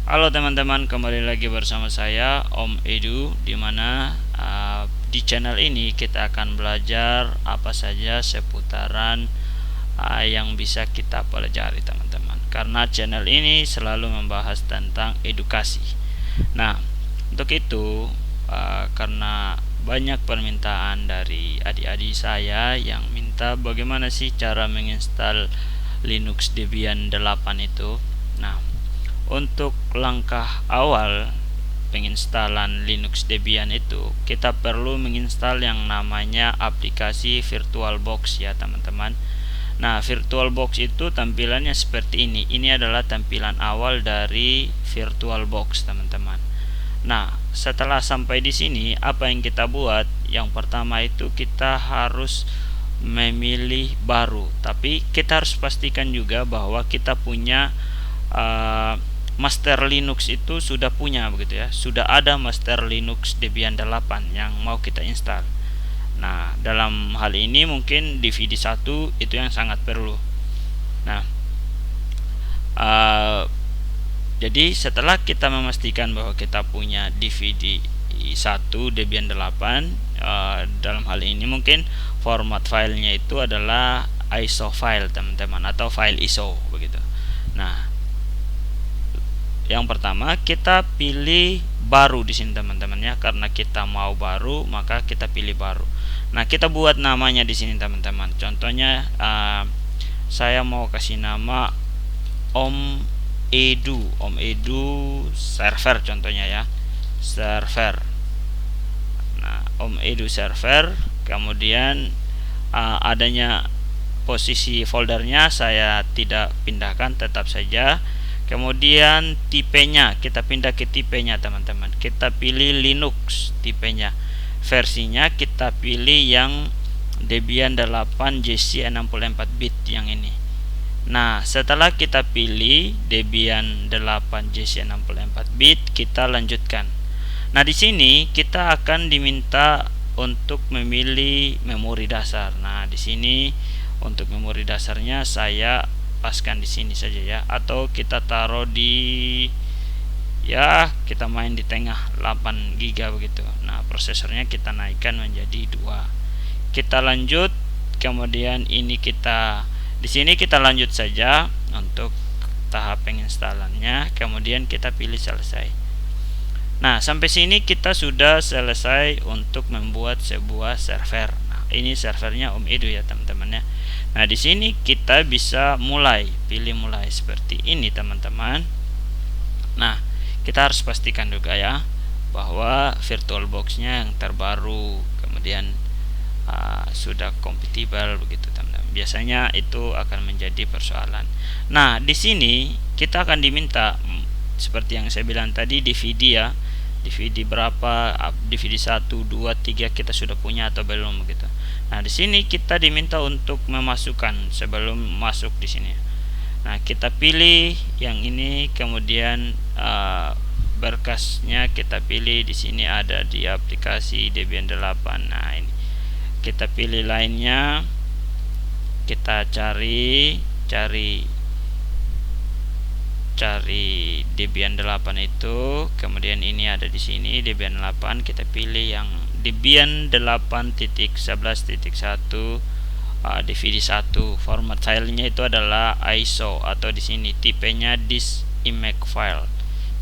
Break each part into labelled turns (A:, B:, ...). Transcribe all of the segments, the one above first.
A: Halo teman-teman, kembali lagi bersama saya Om Edu, dimana di channel ini kita akan belajar apa saja seputaran yang bisa kita pelajari teman-teman. Karena channel ini selalu membahas tentang edukasi. Nah, untuk itu karena banyak permintaan dari adik-adik saya yang minta bagaimana sih cara menginstal Linux Debian 8 itu. Nah, untuk langkah awal penginstalan Linux Debian itu, kita perlu menginstal yang namanya aplikasi VirtualBox ya teman-teman. Nah, VirtualBox itu tampilannya seperti ini. Ini adalah tampilan awal dari VirtualBox teman-teman. Nah, setelah sampai di sini, apa yang kita buat? Yang pertama itu kita harus memilih baru, tapi kita harus pastikan juga bahwa kita punya master Linux itu sudah punya begitu ya. Sudah ada master Linux Debian 8 yang mau kita install. Nah, dalam hal ini mungkin DVD 1 itu yang sangat perlu. Nah, jadi setelah kita memastikan bahwa kita punya DVD 1 Debian 8, dalam hal ini mungkin format filenya itu adalah ISO file teman-teman, atau file ISO begitu. Nah, yang pertama kita pilih baru di sini teman-teman ya, karena kita mau baru maka kita pilih baru. Nah, kita buat namanya di sini teman-teman. Contohnya saya mau kasih nama Om Edu server contohnya ya, server. Nah, Om Edu server, kemudian adanya posisi foldernya saya tidak pindahkan, tetap saja. Kemudian tipenya kita pindah ke tipenya teman-teman. Kita pilih Linux tipenya. Versinya kita pilih yang Debian 8 JC 64 bit yang ini. Nah, setelah kita pilih Debian 8 JC 64 bit, kita lanjutkan. Nah, di sini kita akan diminta untuk memilih memori dasar. Nah, di sini untuk memori dasarnya saya paskan di sini saja ya, atau kita taruh di ya, kita main di tengah 8 GB begitu. Nah, prosesornya kita naikkan menjadi 2. Kita lanjut, kemudian ini kita di sini kita lanjut saja untuk tahap penginstalannya, kemudian kita pilih selesai. Nah, sampai sini kita sudah selesai untuk membuat sebuah server. Nah, ini servernya Om Edu ya teman-teman ya. Nah, di sini kita bisa pilih mulai seperti ini teman-teman. Nah, kita harus pastikan juga ya bahwa VirtualBox-nya yang terbaru, kemudian sudah kompatibel begitu teman-teman. Biasanya itu akan menjadi persoalan. Nah, di sini kita akan diminta seperti yang saya bilang tadi, DVD ya. DVD berapa? DVD 1, 2, 3 kita sudah punya atau belum begitu. Nah, di sini kita diminta untuk memasukkan sebelum masuk di sini. Nah, kita pilih yang ini, kemudian berkasnya kita pilih di sini, ada di aplikasi Debian 8. Nah, ini kita pilih lainnya. Kita cari Debian 8 itu, kemudian ini ada di sini Debian 8, kita pilih yang Debian 8.11.1 DVD 1. Format filenya itu adalah ISO, atau di sini tipenya disk image file.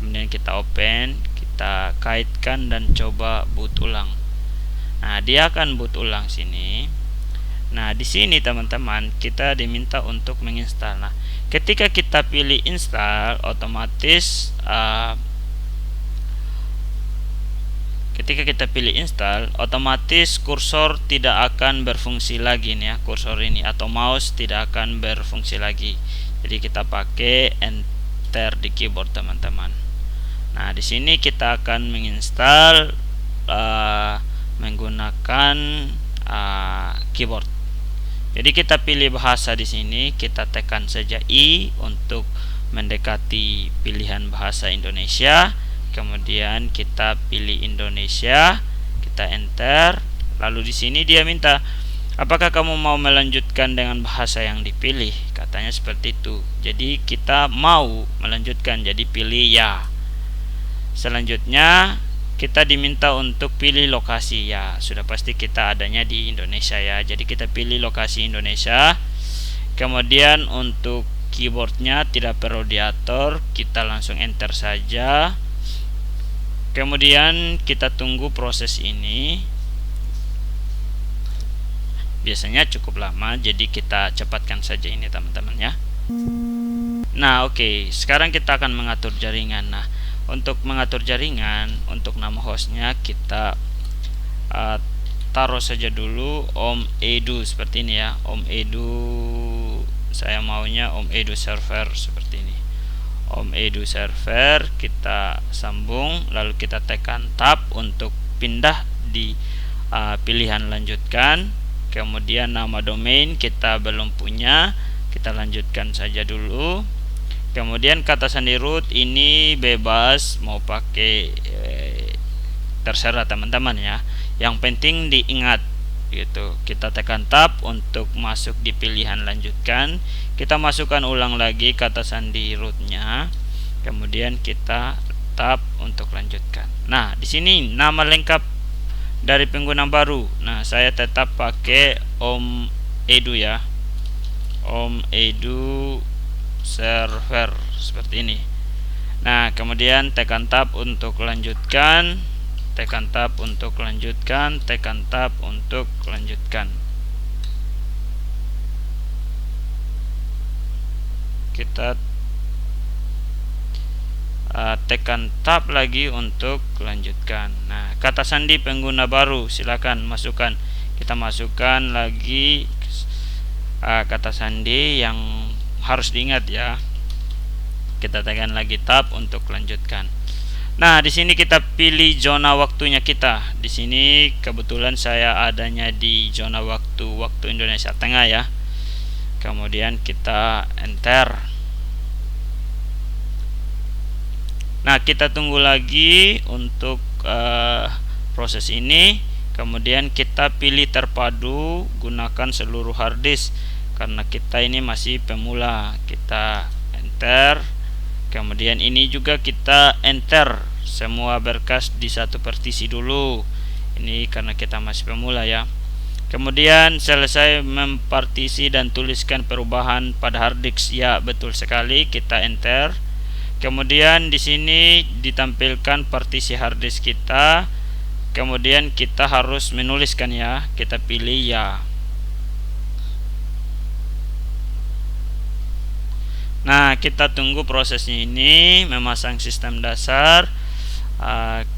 A: Kemudian kita open, kita kaitkan dan coba boot ulang. Nah, dia akan boot ulang sini. Nah, di sini teman-teman kita diminta untuk menginstal. Nah, ketika kita pilih install, otomatis kursor tidak akan berfungsi lagi nih ya, kursor ini atau mouse tidak akan berfungsi lagi. Jadi kita pakai enter di keyboard teman-teman. Nah, di sini kita akan menginstal menggunakan keyboard. Jadi kita pilih bahasa di sini, kita tekan saja I untuk mendekati pilihan bahasa Indonesia. Kemudian kita pilih Indonesia, kita enter. Lalu di sini dia minta Apakah kamu mau melanjutkan dengan bahasa yang dipilih? Katanya seperti itu. Jadi kita mau melanjutkan, jadi pilih ya. Selanjutnya kita diminta untuk pilih lokasi ya. Sudah pasti kita adanya di Indonesia ya. Jadi kita pilih lokasi Indonesia. Kemudian untuk keyboardnya tidak perlu diatur, kita langsung enter saja. Kemudian kita tunggu proses ini. Biasanya cukup lama, jadi kita cepatkan saja ini teman-teman ya. Nah oke, sekarang kita akan mengatur jaringan. Nah untuk mengatur jaringan, untuk nama hostnya kita taruh saja dulu Om Edu seperti ini ya. Om Edu, saya maunya Om Edu server seperti ini. Om Edu server, kita sambung, lalu kita tekan tab untuk pindah di pilihan lanjutkan. Kemudian nama domain kita belum punya, kita lanjutkan saja dulu. Kemudian kata sandi root ini bebas mau pakai terserah teman-teman ya. Yang penting diingat gitu. Kita tekan tab untuk masuk di pilihan lanjutkan. Kita masukkan ulang lagi kata sandi rootnya. Kemudian kita tab untuk lanjutkan. Nah, di sini nama lengkap dari pengguna baru. Nah, saya tetap pakai Om Edu ya. Om Edu server seperti ini. Nah, kemudian tekan tab untuk lanjutkan, tekan tab untuk lanjutkan, tekan tab untuk lanjutkan. Kita tekan tab lagi untuk lanjutkan. Nah, kata sandi pengguna baru silakan masukkan. Kita masukkan lagi kata sandi yang harus diingat ya. Kita tekan lagi tab untuk lanjutkan. Nah, di sini kita pilih zona waktunya kita. Di sini kebetulan saya adanya di zona waktu Indonesia Tengah ya. Kemudian kita enter. Nah, kita tunggu lagi untuk proses ini. Kemudian kita pilih terpadu, gunakan seluruh harddisk karena kita ini masih pemula. Kita enter. Kemudian ini juga kita enter semua berkas di satu partisi dulu. Ini karena kita masih pemula ya. Kemudian selesai mempartisi dan tuliskan perubahan pada harddisk. Ya, betul sekali. Kita enter. Kemudian di sini ditampilkan partisi harddisk kita. Kemudian kita harus menuliskan ya. Kita pilih ya. Nah, kita tunggu prosesnya ini memasang sistem dasar.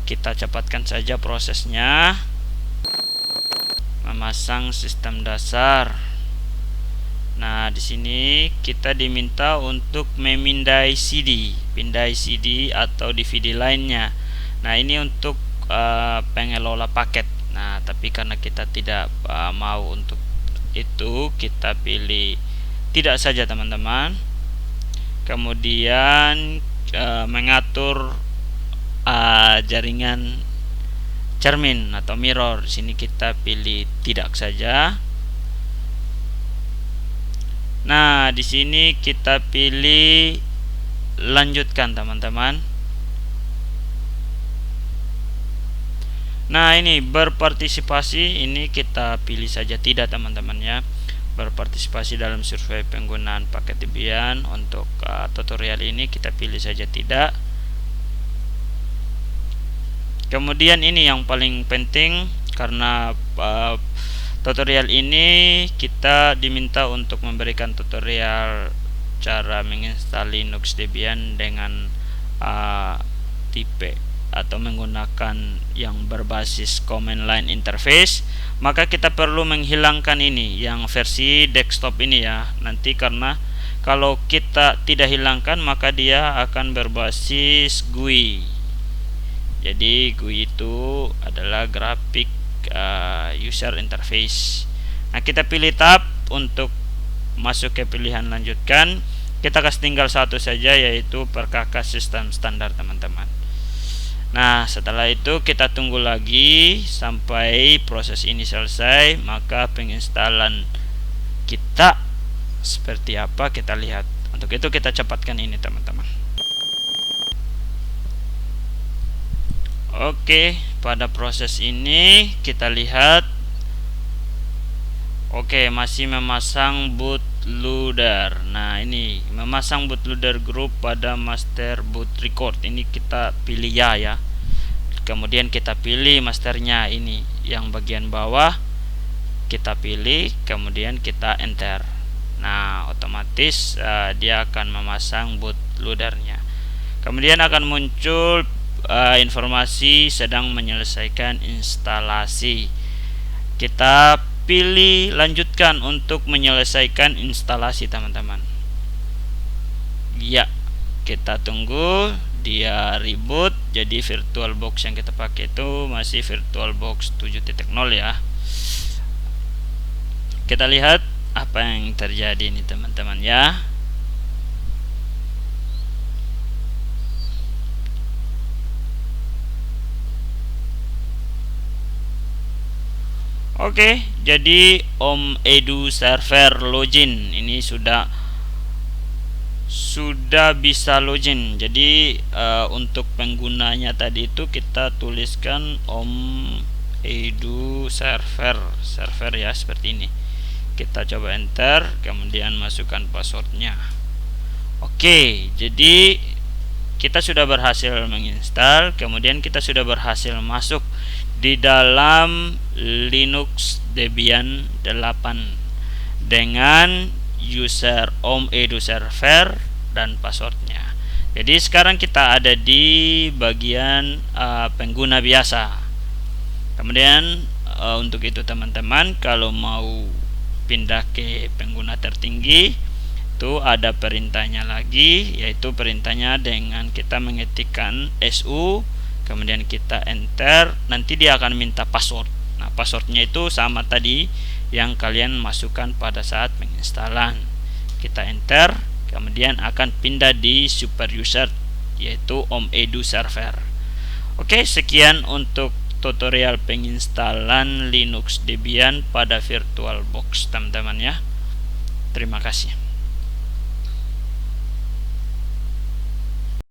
A: Kita cepatkan saja prosesnya. Memasang sistem dasar. Nah, di sini kita diminta untuk memindai CD, pindai CD atau DVD lainnya. Nah, ini untuk pengelola paket. Nah, tapi karena kita tidak mau untuk itu, kita pilih tidak saja teman-teman. Kemudian mengatur jaringan cermin atau mirror. Di sini kita pilih tidak saja. Nah, di sini kita pilih lanjutkan teman-teman. Nah, ini berpartisipasi, ini kita pilih saja tidak teman-teman ya. Berpartisipasi dalam survei penggunaan paket Debian untuk tutorial ini kita pilih saja tidak. Kemudian ini yang paling penting karena tutorial ini kita diminta untuk memberikan tutorial cara menginstal Linux Debian dengan tipe atau menggunakan yang berbasis command line interface. Maka kita perlu menghilangkan ini yang versi desktop ini ya. Nanti karena kalau kita tidak hilangkan maka dia akan berbasis GUI. Jadi GUI itu adalah grafik user interface. Nah, kita pilih tab untuk masuk ke pilihan lanjutkan. Kita kasih tinggal satu saja, yaitu perkakas sistem standar teman-teman. Nah, setelah itu kita tunggu lagi sampai proses ini selesai, maka penginstalan kita seperti apa kita lihat. Untuk itu kita cepatkan ini teman-teman. Oke, pada proses ini kita lihat masih memasang bootloader. Nah, ini memasang bootloader group pada master boot record. Ini kita pilih ya. Kemudian kita pilih masternya ini yang bagian bawah. Kita pilih, kemudian kita enter. Nah, otomatis dia akan memasang bootloadernya. Kemudian akan muncul informasi sedang menyelesaikan instalasi. Kita pilih lanjutkan untuk menyelesaikan instalasi teman-teman. Ya, kita tunggu dia reboot. Jadi VirtualBox yang kita pakai itu masih VirtualBox 7.0 ya. Kita lihat apa yang terjadi ini teman-teman ya. Oke, jadi Om Edu server login ini sudah bisa login. Jadi untuk penggunanya tadi itu kita tuliskan Om Edu server ya, seperti ini. Kita coba enter, kemudian masukkan passwordnya. Oke, jadi kita sudah berhasil menginstal, kemudian kita sudah berhasil masuk di dalam Linux Debian 8 dengan user Om Edu server dan passwordnya. Jadi sekarang kita ada di bagian pengguna biasa. Kemudian untuk itu teman-teman, kalau mau pindah ke pengguna tertinggi itu ada perintahnya lagi, yaitu perintahnya dengan kita mengetikkan su, kemudian kita enter, nanti dia akan minta password. Nah, passwordnya itu sama tadi yang kalian masukkan pada saat menginstalan. Kita enter, kemudian akan pindah di super user, yaitu Om Edu server. Oke, sekian untuk tutorial penginstalan Linux Debian pada VirtualBox teman-teman ya. Terima kasih.